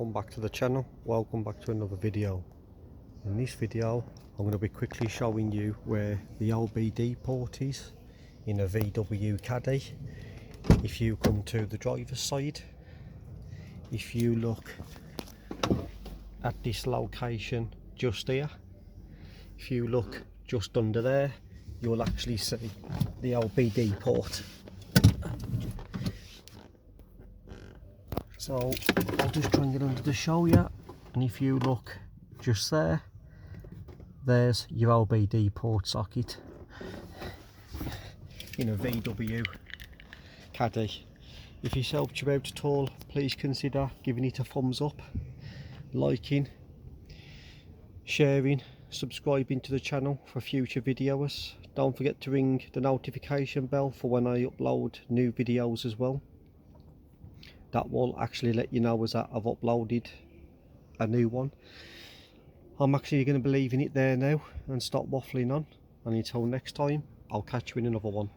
welcome back to the channel. Welcome back to another video. In this video I'm going to be quickly showing you where the LBD port is in a VW caddy. If you come to the driver's side, if you look at this location just here, if you look just under there, you'll actually see the LBD port. So I'll just try and get under to show you, and if you look just there, there's your LBD port socket in a VW caddy. If this helped you out at all, please consider giving it a thumbs up, liking, sharing, subscribing to the channel for future videos. Don't forget to ring the notification bell for when I upload new videos as well. That will actually let you know as I've uploaded a new one. I'm actually going to be leaving it there now and stop waffling on, and until next time, I'll catch you in another one.